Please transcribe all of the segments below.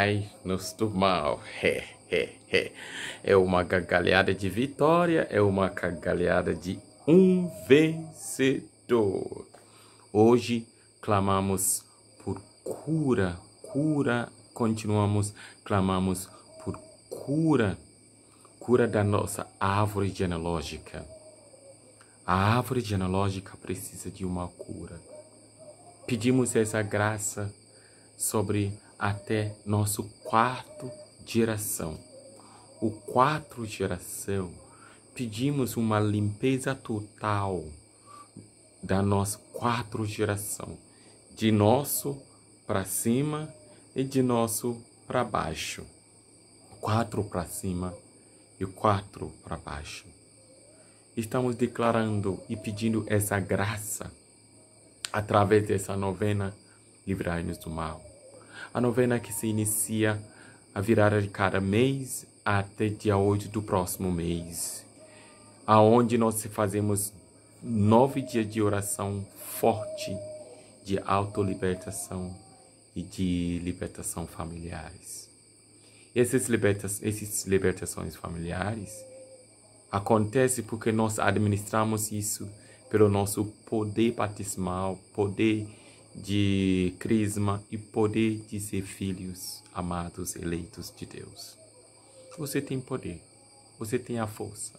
livrai-nos do mal. É uma gargalhada de vitória, é uma gargalhada de um vencedor. Hoje clamamos por cura, clamamos por cura da nossa árvore genealógica. A árvore genealógica precisa de uma cura. Pedimos essa graça sobre até nosso quarto geração. O quarto geração, pedimos uma limpeza total da nossa quarta geração, de nosso para cima e de nosso para baixo. 4 para cima e 4 para baixo. Estamos declarando e pedindo essa graça através dessa novena Livrai-nos do Mal. A novena que se inicia a virada de cada mês até dia 8 do próximo mês, aonde nós fazemos 9 dias de oração forte, de autolibertação e de libertação familiares. Essas libertações familiares acontecem porque nós administramos isso pelo nosso poder batismal, poder de crisma e poder de ser filhos amados, eleitos de Deus. Você tem poder, você tem a força.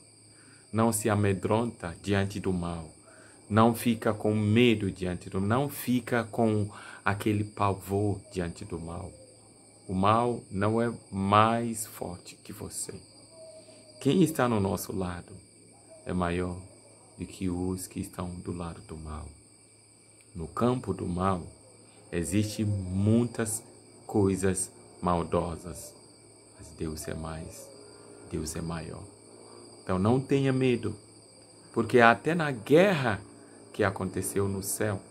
Não se amedronta diante do mal. Não fica com medo diante do mal. Não fica com aquele pavor diante do mal. O mal não é mais forte que você. Quem está no nosso lado é maior do que os que estão do lado do mal. No campo do mal, existem muitas coisas maldosas, mas Deus é maior. Então não tenha medo, porque até na guerra que aconteceu no céu,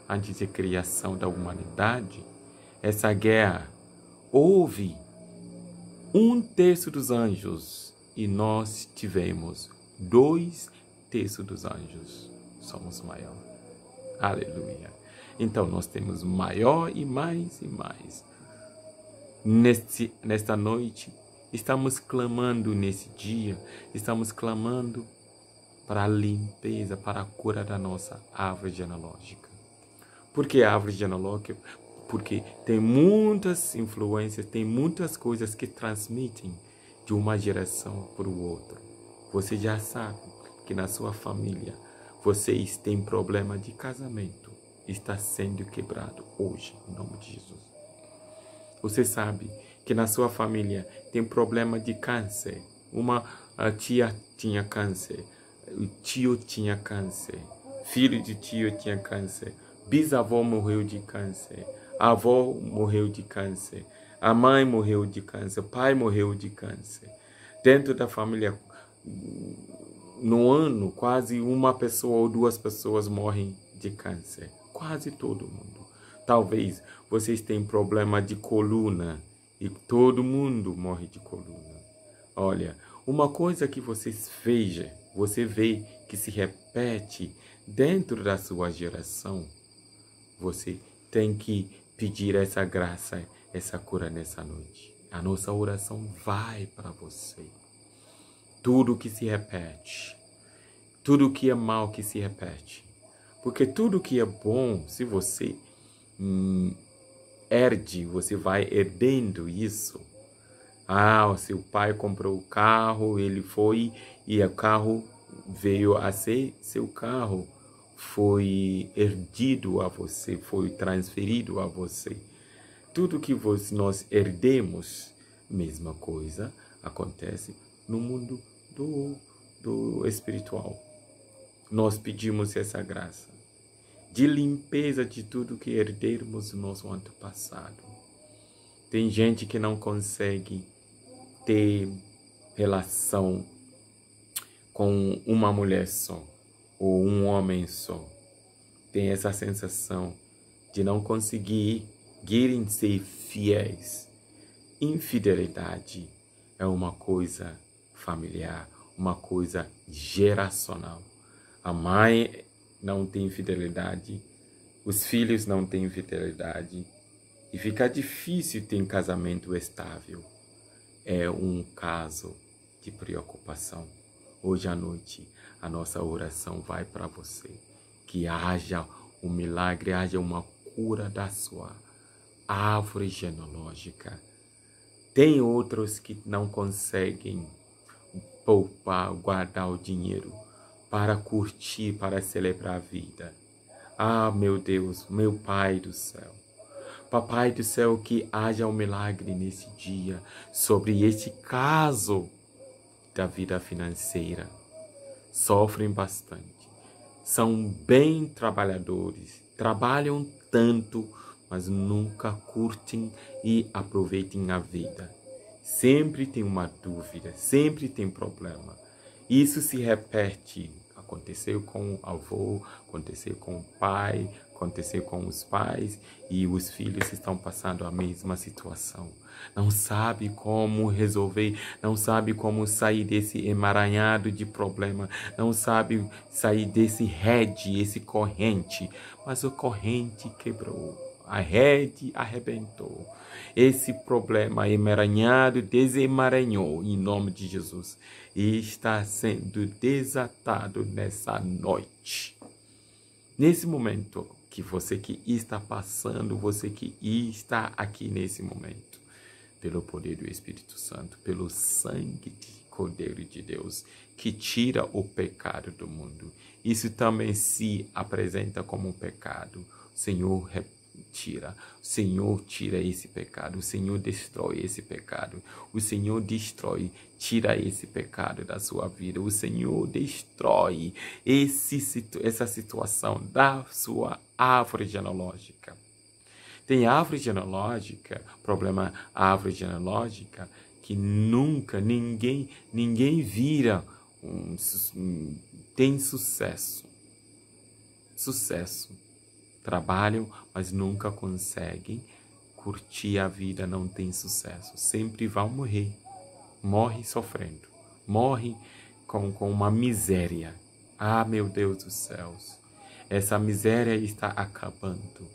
antes da criação da humanidade, essa guerra houve 1/3 dos anjos e nós tivemos 2/3 dos anjos. Somos maior. Aleluia. Então nós temos maior e mais e mais. Nesta noite, estamos clamando nesse dia, estamos clamando para a limpeza, para a cura da nossa árvore genealógica. Por que árvore genealógica? Porque tem muitas influências, tem muitas coisas que transmitem de uma geração para o outro. Você já sabe que na sua família vocês têm problema de casamento, está sendo quebrado hoje, em nome de Jesus. Você sabe que na sua família tem problema de câncer. Uma tia tinha câncer, o tio tinha câncer, filho de tio tinha câncer, bisavô morreu de câncer, a avó morreu de câncer, a mãe morreu de câncer, o pai morreu de câncer. Dentro da família, no ano, quase uma pessoa ou 2 pessoas morrem de câncer. Quase todo mundo. Talvez vocês tenham problema de coluna e todo mundo morre de coluna. Olha, uma coisa que você vê que se repete dentro da sua geração, você tem que pedir essa graça, essa cura nessa noite. A nossa oração vai para você. Tudo que se repete, tudo que é mal que se repete. Porque tudo que é bom, se você você vai herdando isso. O seu pai comprou o carro, ele foi e o carro veio a ser seu carro. Foi herdido a você, foi transferido a você. Tudo que nós herdemos, mesma coisa acontece no mundo do espiritual. Nós pedimos essa graça de limpeza de tudo que herdamos do nosso antepassado. Tem gente que não consegue ter relação com uma mulher só ou um homem só. Tem essa sensação de não conseguirem ser fiéis. Infidelidade é uma coisa familiar, uma coisa geracional. A mãe não tem fidelidade, os filhos não têm fidelidade e fica difícil ter um casamento estável. É um caso de preocupação. Hoje à noite, a nossa oração vai para você. Que haja um milagre, haja uma cura da sua árvore genealógica. Tem outros que não conseguem poupar, guardar o dinheiro para curtir, para celebrar a vida. Ah, meu Deus, meu Pai do céu. Papai do céu, que haja um milagre nesse dia sobre este caso da vida financeira. Sofrem bastante. São bem trabalhadores, trabalham tanto, mas nunca curtem e aproveitem a vida. Sempre tem uma dúvida, sempre tem problema. Isso se repete. Aconteceu com o avô, aconteceu com o pai, aconteceu com os pais e os filhos estão passando a mesma situação. Não sabe como resolver, não sabe como sair desse emaranhado de problema, não sabe sair desse rede, esse corrente, mas o corrente quebrou, a rede arrebentou. Esse problema emaranhado desemaranhou em nome de Jesus e está sendo desatado nessa noite. Nesse momento que você que está passando, você que está aqui nesse momento, pelo poder do Espírito Santo, pelo sangue de Cordeiro de Deus, que tira o pecado do mundo. Isso também se apresenta como um pecado. O Senhor tira. O Senhor tira esse pecado. O Senhor destrói esse pecado. O Senhor destrói, tira esse pecado da sua vida. O Senhor destrói essa situação da sua árvore genealógica. Tem árvore genealógica, problema árvore genealógica, que nunca ninguém vira tem sucesso. Trabalham, mas nunca conseguem curtir a vida, não tem sucesso. Sempre vão morrer. Morre sofrendo. Morre com uma miséria. Ah, meu Deus dos céus. Essa miséria está acabando.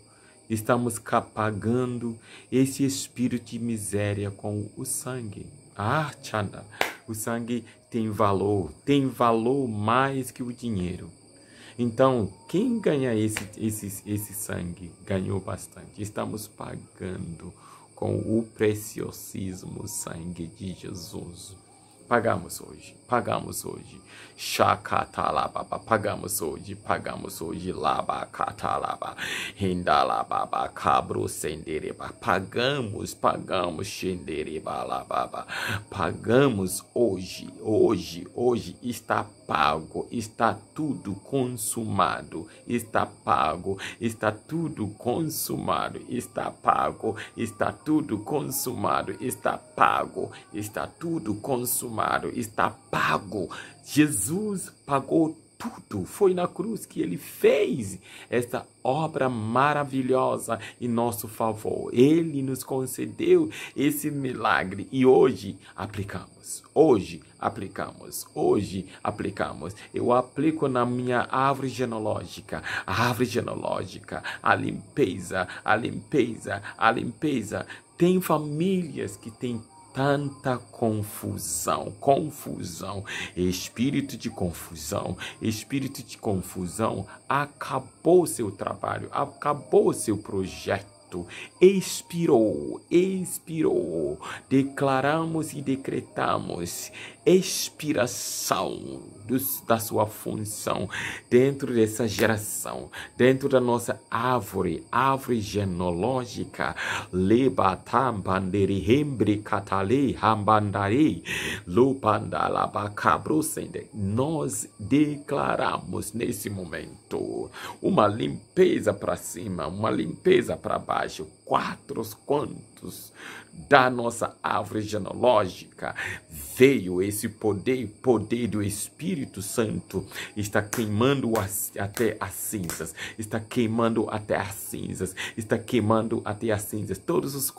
Estamos pagando esse espírito de miséria com o sangue. Ah, Chanda, o sangue tem valor mais que o dinheiro. Então, quem ganha esse sangue ganhou bastante. Estamos pagando com o preciosíssimo sangue de Jesus. Pagamos hoje. Shakatalababa, pagamos hoje. Labakatalaba, Hindalababa, Cabro Sendereba, pagamos, Shendereba, Lababa, pagamos hoje está pago, está tudo consumado, está pago, está tudo consumado, está pago, está tudo consumado, está pago, está tudo consumado, está pago. Jesus pagou tudo. Foi na cruz que ele fez essa obra maravilhosa em nosso favor. Ele nos concedeu esse milagre e hoje aplicamos. Eu aplico na minha árvore genealógica. A limpeza. Tem famílias que têm tanta confusão, espírito de confusão, acabou seu trabalho, acabou seu projeto, expirou, declaramos e decretamos expiração da sua função dentro dessa geração, dentro da nossa árvore genealógica. Lebatam banderi hembre catale hambandare lupandalabacabrucende. Nós declaramos nesse momento uma limpeza para cima, uma limpeza para baixo, 4 cantos da nossa árvore genealógica. Veio esse poder do Espírito Santo, está queimando até as cinzas, todos os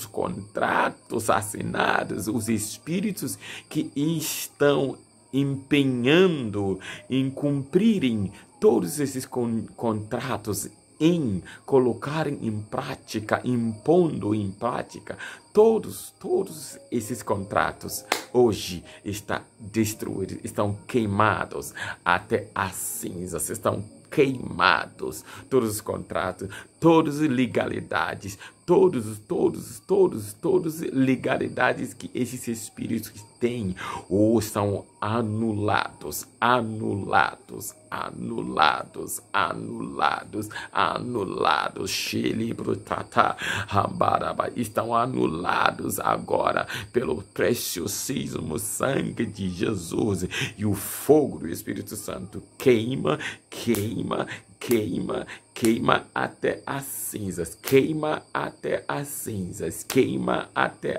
contratos assinados, os espíritos que estão empenhando em cumprirem todos esses contratos em colocar em prática, impondo em prática todos esses contratos hoje estão destruídos, estão queimados até as cinzas, estão queimados todos os contratos, todas as legalidades, todas legalidades que esses espíritos têm, ou são anulados. Estão anulados agora pelo preciosíssimo sangue de Jesus, e o fogo do Espírito Santo queima até as cinzas, queima até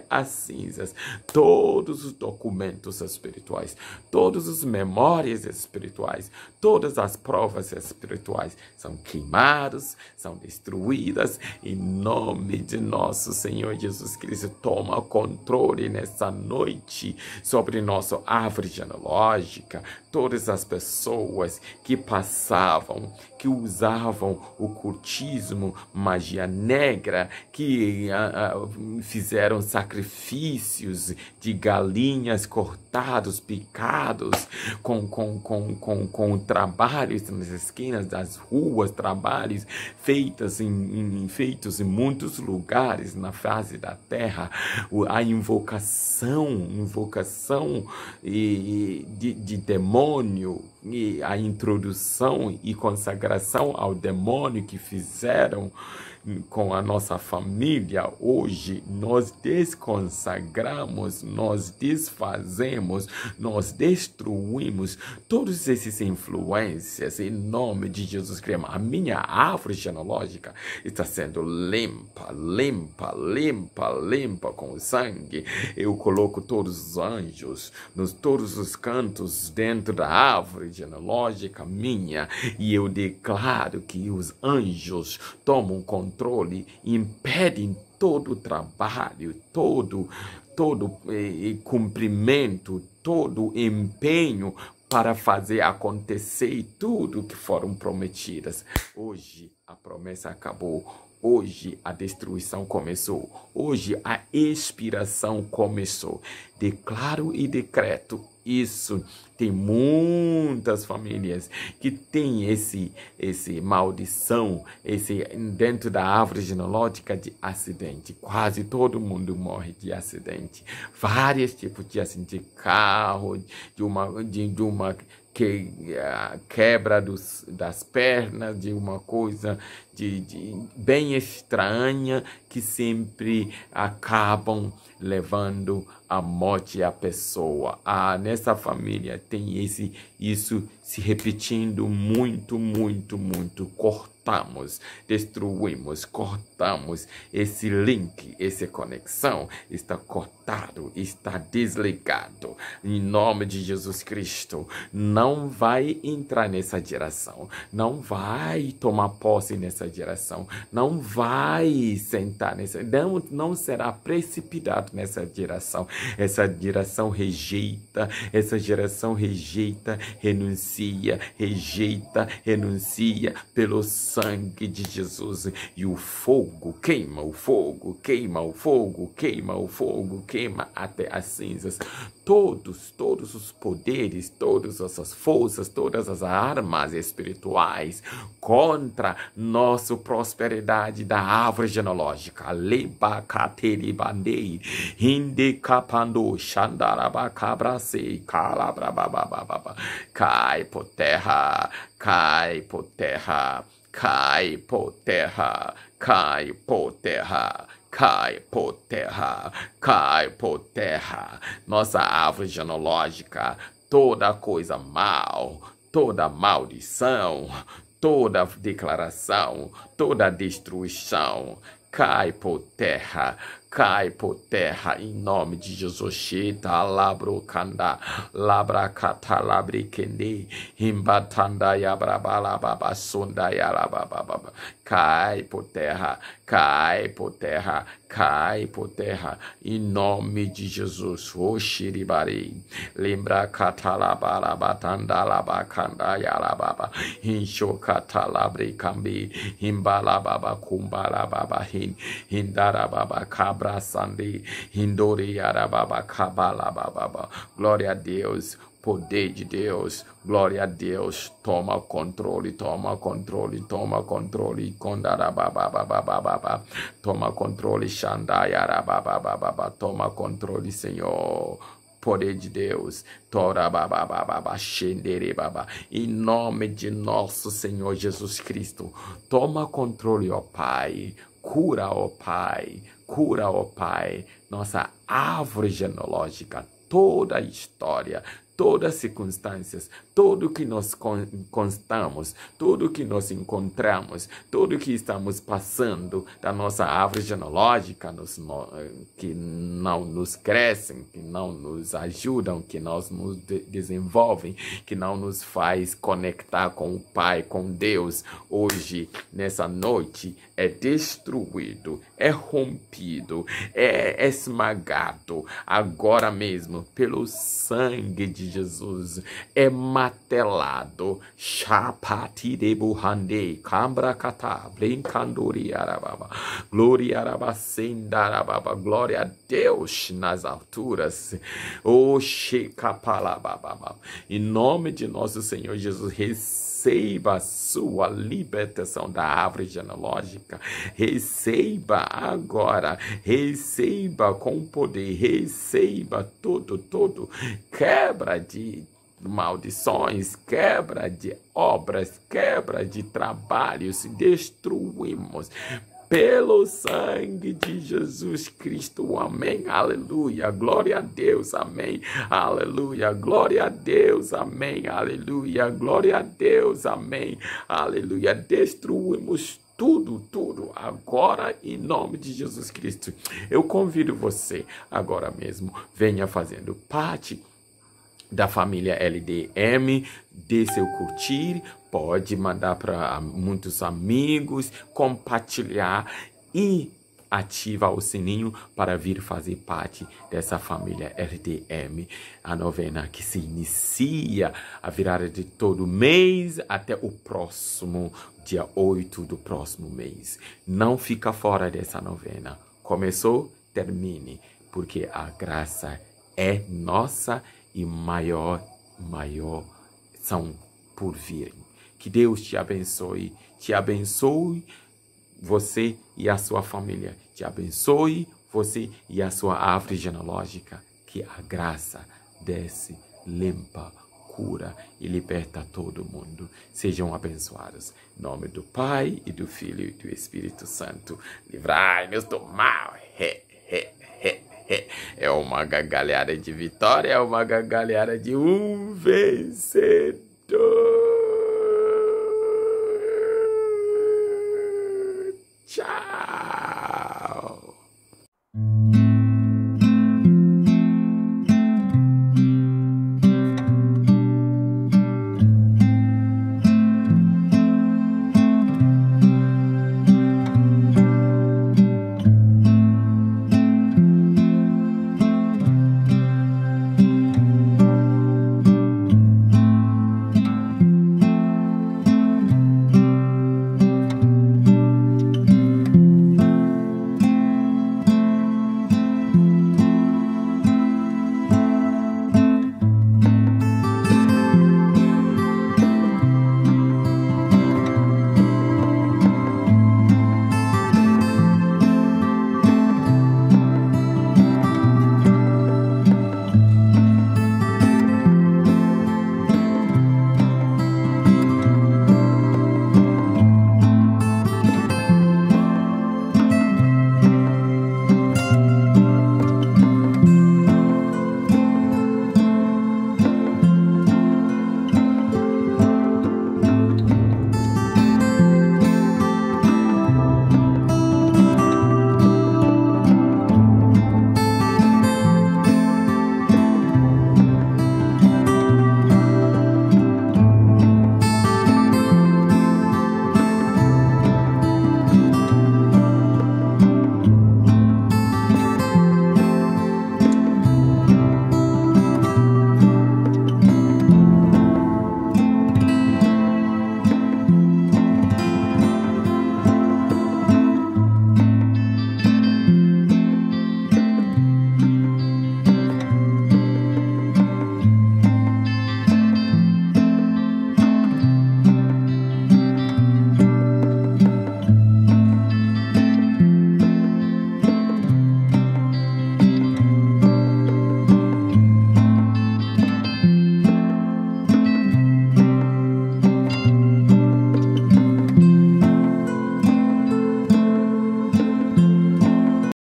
as cinzas, todos os documentos espirituais, todas as memórias espirituais, todas as provas espirituais são queimadas, são destruídas, em nome de nosso Senhor Jesus Cristo. Toma controle nessa noite sobre nossa árvore genealógica, todas as pessoas que passavam, que usavam o cultismo, magia negra, que fizeram sacrifícios de galinhas cortados, picados, com trabalhos nas esquinas das ruas, trabalhos feitos em muitos lugares na face da terra, a invocação de demônio, e a introdução e consagração ao demônio que fizeram com a nossa família. Hoje nós desconsagramos, nós desfazemos, nós destruímos todas essas influências em nome de Jesus Cristo. A minha árvore genealógica está sendo limpa com sangue. Eu coloco todos os anjos nos todos os cantos dentro da árvore genealógica minha, e eu declaro que os anjos tomam controle, impedem todo o trabalho, todo cumprimento, todo empenho para fazer acontecer tudo que foram prometidas. Hoje a promessa acabou. Hoje a destruição começou. Hoje a expiração começou. Declaro e decreto isso. Tem muitas famílias que têm esse maldição, dentro da árvore genealógica de acidente. Quase todo mundo morre de acidente. Vários tipos de acidente de carro, de uma quebra das pernas, de uma coisa bem estranha, que sempre acabam levando a morte à pessoa. Nessa família tem isso se repetindo muito. Cortamos, destruímos, cortamos esse link, essa conexão está cortado, está desligado. Em nome de Jesus Cristo, não vai entrar nessa direção, não vai tomar posse nessa direção, não vai sentar nessa, não será precipitado nessa direção. Essa geração rejeita, renuncia pelo sangue de Jesus. E o fogo queima até as cinzas. Todos os poderes, todas essas forças, todas as armas espirituais contra nossa prosperidade da árvore genealógica. Lebacatelibandei, indicapando, xandarabacabracei, calabrababababa. Cai por terra, cai por terra, cai por terra, cai por terra. Cai por terra, cai por terra. Nossa árvore genealógica, toda coisa mal, toda maldição, toda declaração, toda destruição, cai por terra, em nome de Jesus. Shita labrocanda, labracata labricende, imbatanda yabrabalababa, sunda yarabababa. Cai por terra, cai por terra, em nome de Jesus. Oxiribari, lembra catalabarabatandalabacandayalababa, hinchocatalabre cambi, himbalababa kumbalababa, hindarababa cabra sandi, hindoriarababa cabalababa. Glória a Deus. Poder de Deus, glória a Deus, toma controle, toma controle, toma controle, condarabababababa, toma controle, xandaiarababababa, toma controle, Senhor. Poder de Deus, torababababa, xenderebaba, em nome de nosso Senhor Jesus Cristo, toma controle, ó Pai, cura, ó Pai, nossa árvore genealógica, toda a história, todas as circunstâncias, tudo que nós constamos, tudo que nós encontramos, tudo que estamos passando da nossa árvore genealógica, que não nos crescem, que não nos ajudam, que não nos desenvolvem, que não nos faz conectar com o Pai, com Deus, hoje, nessa noite, é destruído, é rompido, é esmagado, agora mesmo, pelo sangue de Jesus, é matelado. Chapatirebuhande, cambrakata, brincandori arababa, glória arabacendarababa, glória a Deus nas alturas. O shekapalababa, em nome de nosso Senhor Jesus, receba a sua libertação da árvore genealógica, receba agora, receba com poder, receba tudo, quebra de maldições, quebra de obras, quebra de trabalhos, destruímos pelo sangue de Jesus Cristo, amém, aleluia, glória a Deus, amém, aleluia, glória a Deus, amém, aleluia, glória a Deus, amém, aleluia, destruímos tudo, agora em nome de Jesus Cristo. Eu convido você, agora mesmo, venha fazendo parte da família LDM, dê seu curtir, pode mandar para muitos amigos, compartilhar e ativa o sininho para vir fazer parte dessa família LDM, a novena que se inicia a virada de todo mês até o próximo dia 8 do próximo mês. Não fica fora dessa novena. Começou, termine, porque a graça é nossa e maior são por virem. Que Deus te abençoe você e a sua família, te abençoe você e a sua árvore genealógica, que a graça desce, limpa, cura e liberta todo mundo. Sejam abençoados. Em nome do Pai, e do Filho, e do Espírito Santo. Livrai-nos do mal. É uma gargalhada de vitória, é uma gargalhada de um vencedor.